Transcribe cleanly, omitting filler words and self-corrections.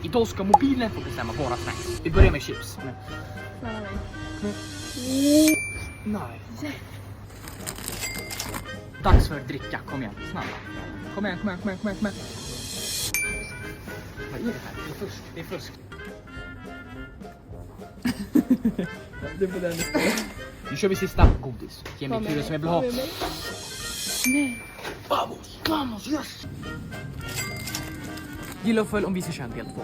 Idag ska mobilen få bestämma våra snacks. Vi börjar med chips. Nej. Dags för att dricka. Kom igen, snabbt. Kom igen. Vad är det här? Det är fusk. Det är på den. Nu kör vi sista godis. Ge mig kulor som jag vill ha. Nej. Vamos, yes! Gilla och följ om vi ska köra en del 2.